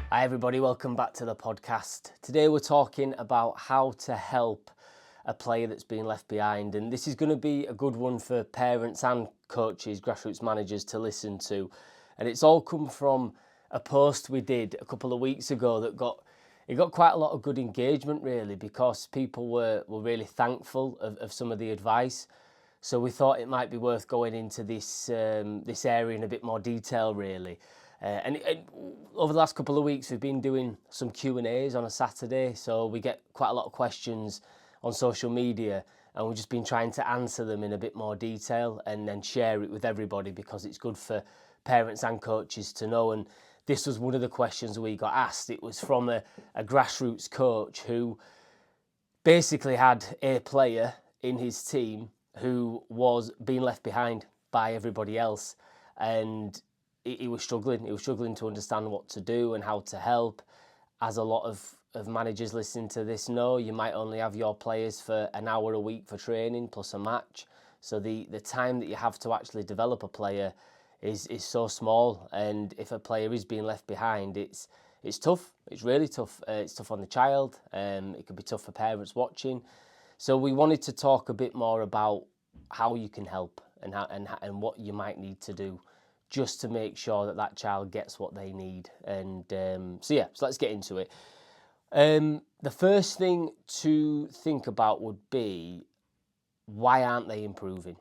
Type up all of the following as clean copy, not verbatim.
Hi everybody, welcome back to the podcast. Today we're talking about how to help a player that's been left behind, and this is going to be a good one for parents and coaches, grassroots managers to listen to. And it's all come from a post we did a couple of weeks ago that got quite a lot of good engagement, really, because people were really thankful of some of the advice. So we thought it might be worth going into this area in a bit more detail, really. And over the last couple of weeks, we've been doing some Q&As on a Saturday, so we get quite a lot of questions on social media, and we've just been trying to answer them in a bit more detail and then share it with everybody because it's good for parents and coaches to know. And this was one of the questions we got asked. It was from a grassroots coach who basically had a player in his team who was being left behind by everybody else, and he was struggling. He was struggling to understand what to do and how to help. As a lot of managers listening to this know, you might only have your players for an hour a week for training plus a match. So the time that you have to actually develop a player is so small. And if a player is being left behind, it's tough. It's really tough. It's tough on the child. It could be tough for parents watching. So we wanted to talk a bit more about how you can help and what you might need to do just to make sure that child gets what they need. And so let's get into it. The first thing to think about would be, why aren't they improving?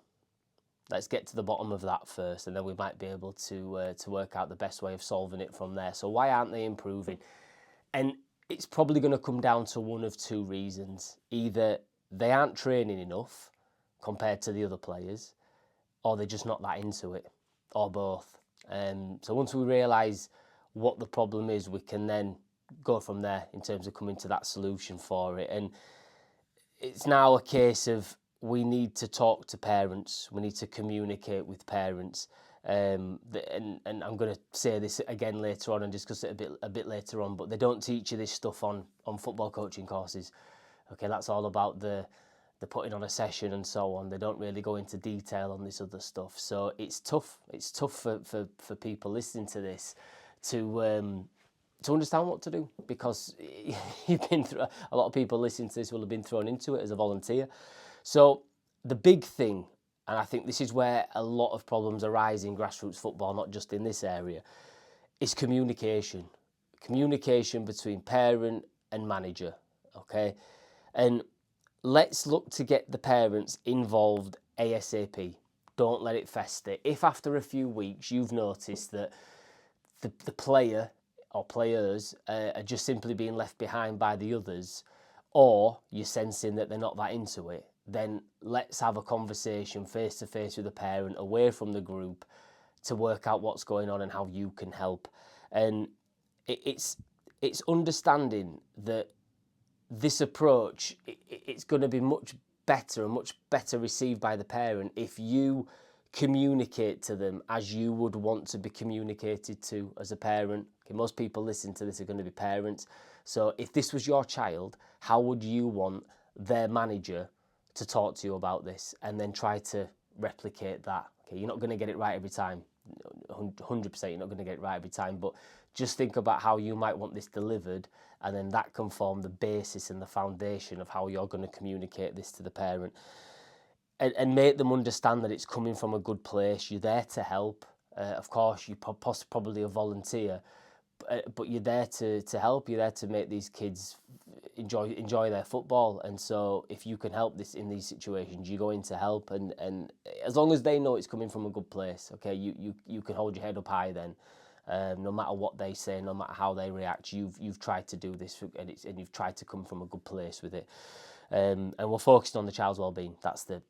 Let's get to the bottom of that first, and then we might be able to work out the best way of solving it from there. So why aren't they improving? And it's probably going to come down to one of two reasons. Either they aren't training enough compared to the other players, or they're just not that into it, or both. So once we realise what the problem is, we can then go from there in terms of coming to that solution for it. And it's now a case of, we need to talk to parents, we need to communicate with parents. And I'm going to say this again later on and discuss it a bit later on, but they don't teach you this stuff on football coaching courses. Okay, that's all about the putting on a session and so on. They don't really go into detail on this other stuff. So it's tough. It's tough for people listening to this to understand what to do, because you've been through, a lot of people listening to this will have been thrown into it as a volunteer. So the big thing, and I think this is where a lot of problems arise in grassroots football, not just in this area, is communication. Communication between parent and manager, okay? And let's look to get the parents involved ASAP. Don't let it fester. If after a few weeks you've noticed that the player or players are just simply being left behind by the others, or you're sensing that they're not that into it, then let's have a conversation face to face with the parent, away from the group, to work out what's going on and how you can help. And it's understanding that this approach, it's going to be much better and much better received by the parent if you communicate to them as you would want to be communicated to as a parent. Okay, most people listening to this are going to be parents. So if this was your child, how would you want their manager to talk to you about this? And then try to replicate that. Okay, you're not going to get it right every time. 100% you're not going to get it right every time, but just think about how you might want this delivered, and then that can form the basis and the foundation of how you're going to communicate this to the parent, and make them understand that it's coming from a good place. You're there to help. Of course, you're probably a volunteer, but you're there to help. You're there to make these kids enjoy their football. And so if you can help this in these situations, you're going to help. And as long as they know it's coming from a good place, okay, you can hold your head up high then. No matter what they say, no matter how they react, you've tried to do this, and you've tried to come from a good place with it. And we're focusing on the child's well-being. That's the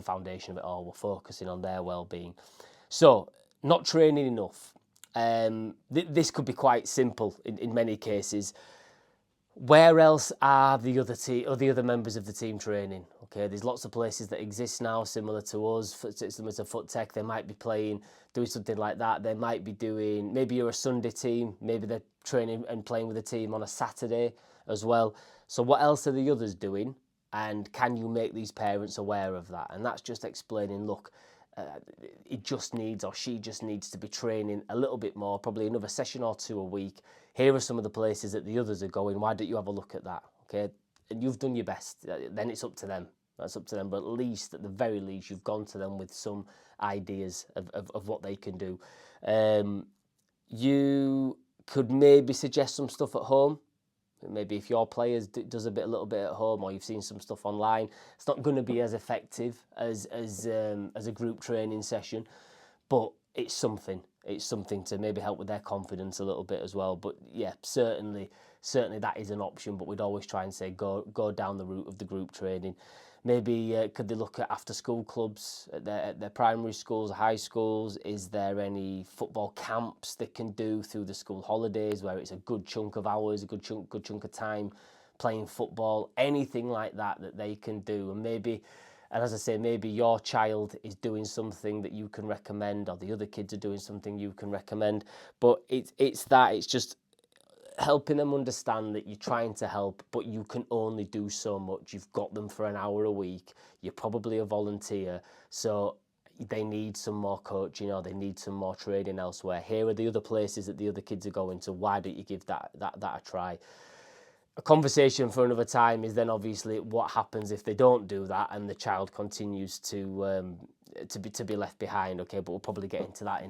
foundation of it all. We're focusing on their well-being. So, not training enough. This could be quite simple in many cases. Where else are the other members of the team training? Okay, there's lots of places that exist now, similar to us, similar to Foot Tech. They might be doing something like that. They might be doing, maybe you're a Sunday team, maybe they're training and playing with a team on a Saturday as well. So what else are the others doing? And can you make these parents aware of that? And that's just explaining, look, he just needs or she just needs to be training a little bit more, probably another session or two a week. Here are some of the places that the others are going. Why don't you have a look at that? Okay, and you've done your best. Then it's up to them. That's up to them. But at least, at the very least, you've gone to them with some ideas of what they can do. You could maybe suggest some stuff at home. Maybe if your player does a little bit at home, or you've seen some stuff online, it's not going to be as effective as a group training session, but it's something. It's something to maybe help with their confidence a little bit as well. But yeah, certainly that is an option. But we'd always try and say go down the route of the group training. Maybe could they look at after-school clubs at their primary schools, high schools? Is there any football camps they can do through the school holidays where it's a good chunk of hours, a good chunk of time playing football? Anything like that they can do. And maybe, and as I say, maybe your child is doing something that you can recommend, or the other kids are doing something you can recommend. But it's just helping them understand that you're trying to help, but you can only do so much. You've got them for an hour a week. You're probably a volunteer, so they need some more coaching, or they need some more training elsewhere. Here are the other places that the other kids are going to. Why don't you give that a try? A conversation for another time is then obviously what happens if they don't do that and the child continues to be left behind. Okay, but we'll probably get into that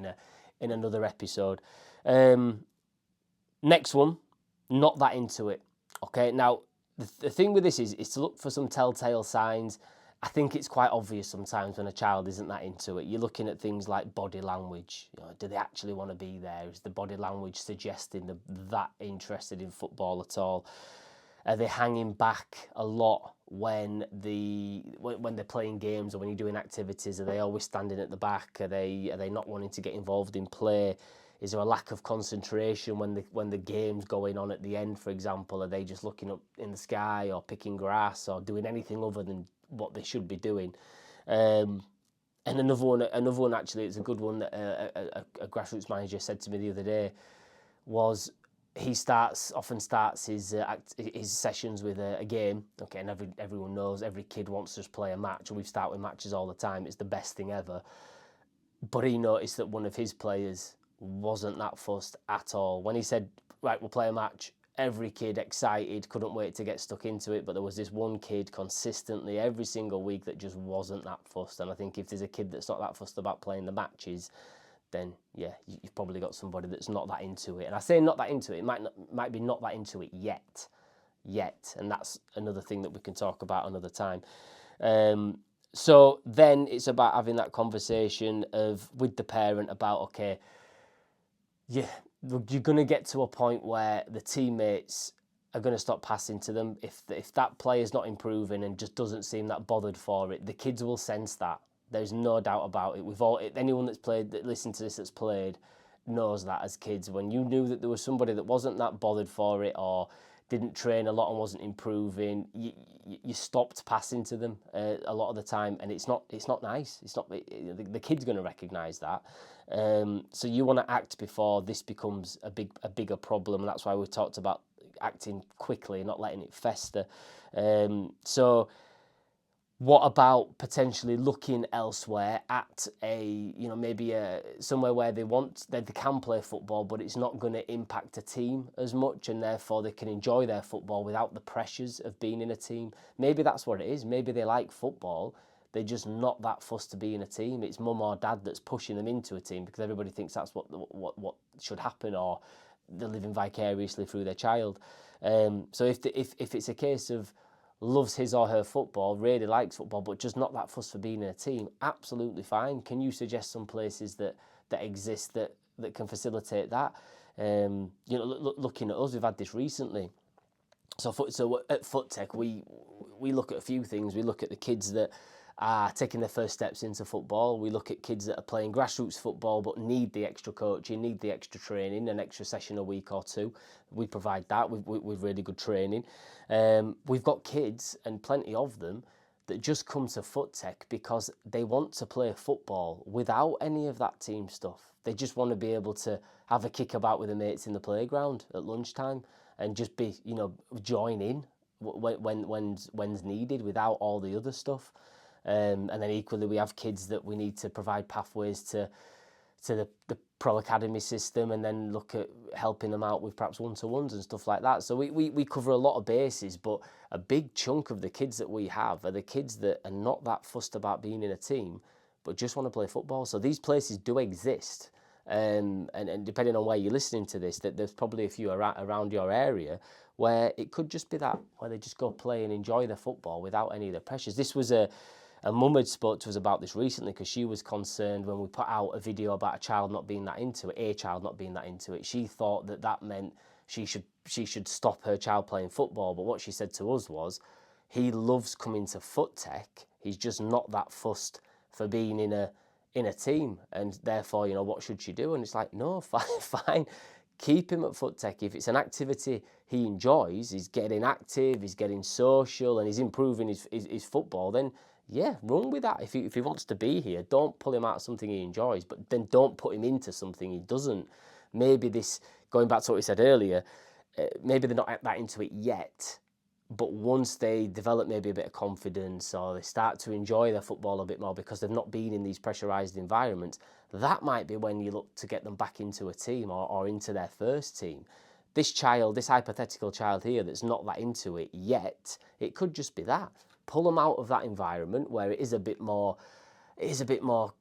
in another episode. Next one, not that into it. Okay, now the thing with this is to look for some telltale signs. I think it's quite obvious sometimes when a child isn't that into it. You're looking at things like body language. Do they actually want to be there? Is the body language suggesting they're that interested in football at all? Are they hanging back a lot when they're playing games or when you're doing activities? Are they always standing at the back? Are they not wanting to get involved in play? Is there a lack of concentration when the game's going on at the end, for example? Are they just looking up in the sky or picking grass or doing anything other than what they should be doing? And another one actually, it's a good one that a grassroots manager said to me the other day, was he often starts his sessions with a game. Okay, and everyone knows every kid wants to just play a match, and we start with matches all the time. It's the best thing ever. But he noticed that one of his players wasn't that fussed at all. When he said, right, we'll play a match, every kid excited, couldn't wait to get stuck into it. But there was this one kid consistently every single week that just wasn't that fussed. And I think if there's a kid that's not that fussed about playing the matches, then yeah, you've probably got somebody that's not that into it. And I say not that into it, it might be not that into it yet. And that's another thing that we can talk about another time. So then it's about having that conversation with the parent about, okay, yeah, you're going to get to a point where the teammates are going to stop passing to them. If that player's not improving and just doesn't seem that bothered for it, the kids will sense that. There's no doubt about it. Anyone that listened to this that's played knows that as kids. When you knew that there was somebody that wasn't that bothered for it or didn't train a lot and wasn't improving, you stopped passing to them a lot of the time, and it's not nice. The kid's going to recognise that. So you want to act before this becomes a bigger problem, and that's why we talked about acting quickly and not letting it fester. So what about potentially looking elsewhere at maybe somewhere where they can play football, but it's not going to impact a team as much, and therefore they can enjoy their football without the pressures of being in a team? Maybe that's what it is. Maybe they like football, they're just not that fussed to be in a team. It's mum or dad that's pushing them into a team because everybody thinks that's what should happen, or they're living vicariously through their child. So if it's a case of loves his or her football, really likes football, but just not that fussed for being in a team, absolutely fine. Can you suggest some places that exist that can facilitate that? Looking at us, we've had this recently. So at FootTech, we look at a few things. We look at the kids that are taking their first steps into football. We look at kids that are playing grassroots football but need the extra coaching, need the extra training, an extra session a week or two. We provide that with really good training. We've got kids, and plenty of them, that just come to FootTech because they want to play football without any of that team stuff. They just want to be able to have a kick about with their mates in the playground at lunchtime and just join in when's needed without all the other stuff. And then equally, we have kids that we need to provide pathways to the pro academy system, and then look at helping them out with perhaps one-to-ones and stuff like that. So we cover a lot of bases, but a big chunk of the kids that we have are the kids that are not that fussed about being in a team, but just want to play football. So these places do exist. And depending on where you're listening to this, that there's probably a few around your area where it could just be that, where they just go play and enjoy their football without any of the pressures. This was a mum had spoke to us about this recently, because she was concerned when we put out a video about a child not being that into it. She thought that meant she should stop her child playing football. But what she said to us was, he loves coming to foot tech. He's just not that fussed for being in a team, and therefore, what should she do? And it's like, no, fine. Keep him at foot tech. If it's an activity he enjoys, he's getting active, he's getting social, and he's improving his football, then yeah, run with that. If he wants to be here, don't pull him out of something he enjoys, but then don't put him into something he doesn't. Maybe this, going back to what we said earlier, maybe they're not that into it yet, but once they develop maybe a bit of confidence, or they start to enjoy their football a bit more because they've not been in these pressurised environments, that might be when you look to get them back into a team, or into their first team. This hypothetical child here that's not that into it yet, it could just be that. Pull them out of that environment where it is a bit more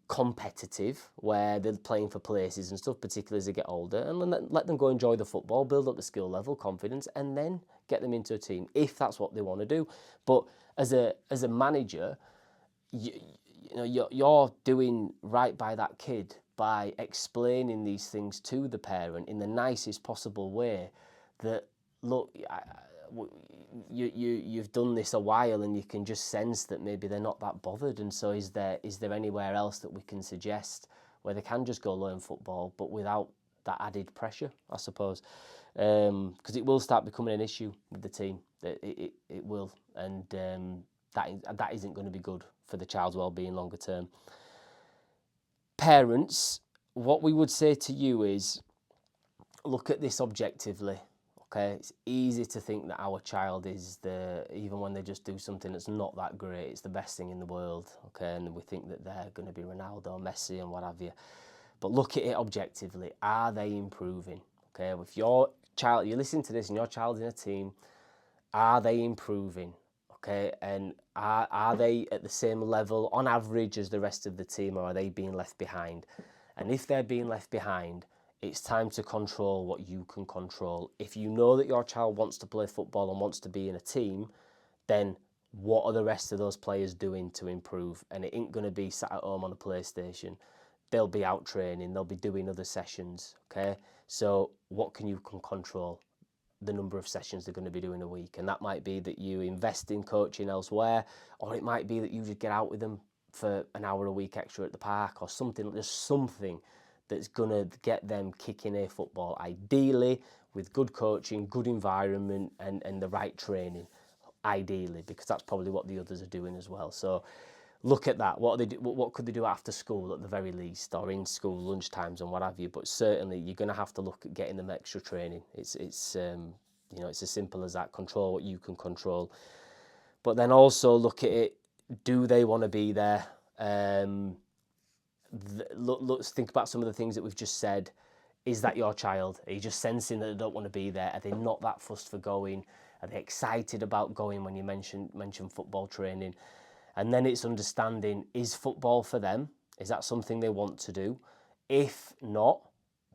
competitive, where they're playing for places and stuff, particularly as they get older, and let them go enjoy the football, build up the skill level, confidence, and then get them into a team if that's what they want to do. But as a manager, you're doing right by that kid by explaining these things to the parent in the nicest possible way. That, look, you've done this a while, and you can just sense that maybe they're not that bothered, and so is there anywhere else that we can suggest where they can just go learn football, but without that added pressure, I suppose, because it will start becoming an issue with the team. It will, and that isn't going to be good for the child's well-being longer term. Parents, what we would say to you is, look at this objectively. Okay, it's easy to think that our child is even when they just do something that's not that great, it's the best thing in the world. Okay, and we think that they're going to be Ronaldo, Messi, and what have you. But look at it objectively. Are they improving? Okay, if your child, you listen to this and your child's in a team, are they improving? Okay, and are they at the same level on average as the rest of the team, or are they being left behind? And if they're being left behind, it's time to control what you can control. If you know that your child wants to play football and wants to be in a team, then what are the rest of those players doing to improve? And it ain't going to be sat at home on a PlayStation. They'll be out training, they'll be doing other sessions, okay? So what can you control? The number of sessions they're going to be doing a week. And that might be that you invest in coaching elsewhere, or it might be that you just get out with them for an hour a week extra at the park, or something, just something that's going to get them kicking a football, ideally with good coaching, good environment, and the right training, ideally, because that's probably what the others are doing as well. So look at that. What could they do after school at the very least, or in school lunch times and what have you? But certainly you're going to have to look at getting them extra training. It's it's as simple as that. Control what you can control, but then also look at it. Do they want to be there? Let's think about some of the things that we've just said. Is that your child? Are you just sensing that they don't want to be there? Are they not that fussed for going? Are they excited about going when you mention football training? And then it's understanding, is football for them? Is that something they want to do? If not,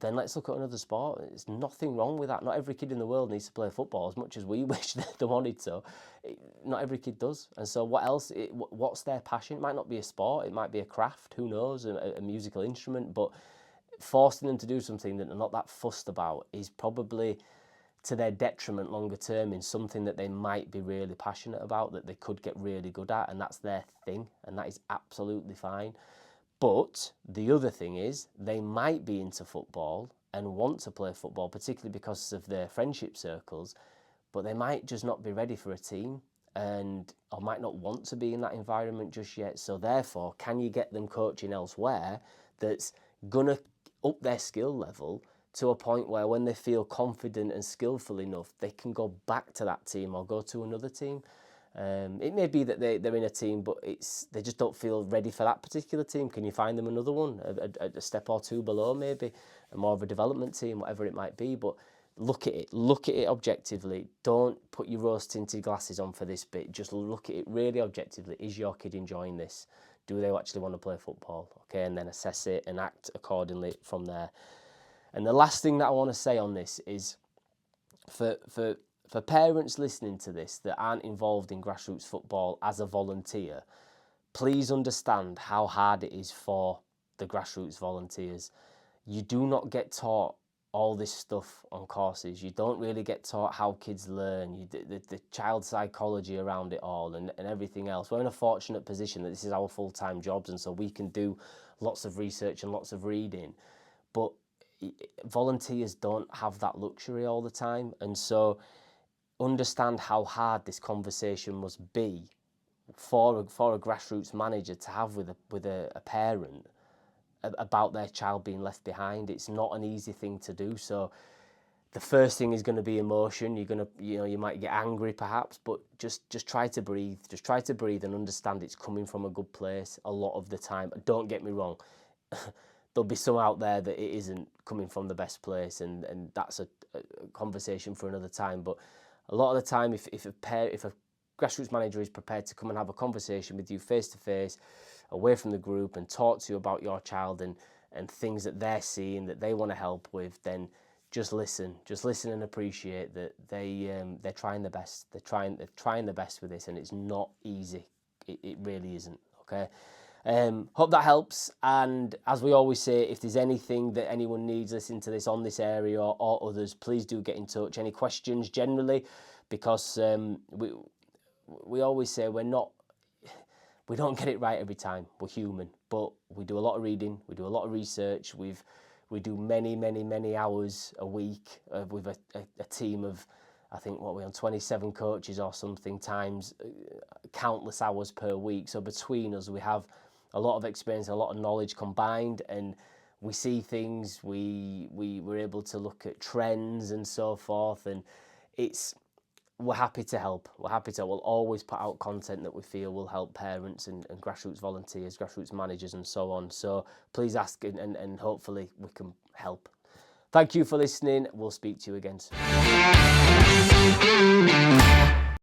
then let's look at another sport. There's nothing wrong with that. Not every kid in the world needs to play football as much as we wish they wanted to. Not every kid does. And so what else? What's their passion? It might not be a sport. It might be a craft. Who knows? A musical instrument. But forcing them to do something that they're not that fussed about is probably to their detriment longer term in something that they might be really passionate about, that they could get really good at, and that's their thing, and that is absolutely fine. But the other thing is, they might be into football and want to play football, particularly because of their friendship circles, but they might just not be ready for a team, or might not want to be in that environment just yet. So therefore, can you get them coaching elsewhere that's gonna up their skill level to a point where when they feel confident and skillful enough, they can go back to that team or go to another team? It may be that they're in a team, but they just don't feel ready for that particular team. Can you find them another one, a step or two below, maybe, a more of a development team, whatever it might be? But look at it objectively. Don't put your rose-tinted glasses on for this bit. Just look at it really objectively. Is your kid enjoying this? Do they actually want to play football? Okay, and then assess it and act accordingly from there. And the last thing that I want to say on this is, for parents listening to this that aren't involved in grassroots football as a volunteer, please understand how hard it is for the grassroots volunteers. You do not get taught all this stuff on courses. You don't really get taught how kids learn, the child psychology around it all, and everything else. We're in a fortunate position that this is our full-time jobs, and so we can do lots of research and lots of reading. But volunteers don't have that luxury all the time, and so understand how hard this conversation must be for a grassroots manager to have with a parent about their child being left behind. It's not an easy thing to do. So the first thing is going to be emotion. You might get angry perhaps, but just try to breathe. Just try to breathe and understand it's coming from a good place a lot of the time. Don't get me wrong. There'll be some out there that it isn't coming from the best place, and that's a conversation for another time. But a lot of the time, if a grassroots manager is prepared to come and have a conversation with you face to face, away from the group, and talk to you about your child and things that they're seeing that they want to help with, then just listen and appreciate that they're trying their best. They're trying their best with this, and it's not easy. It really isn't. Okay. Hope that helps. And as we always say, if there's anything that anyone needs listening to this on this area or others, please do get in touch. Any questions generally, because we always say we don't get it right every time. We're human, but we do a lot of reading, we do a lot of research. We do many hours a week with a team of, I think, we're on 27 coaches or something, times countless hours per week. So between us, we have a lot of experience, a lot of knowledge combined, and we see things. We're able to look at trends and so forth, and we're happy to help. We'll always put out content that we feel will help parents and grassroots volunteers, grassroots managers, and so on. So please ask, and hopefully we can help. Thank you for listening. We'll speak to you again soon.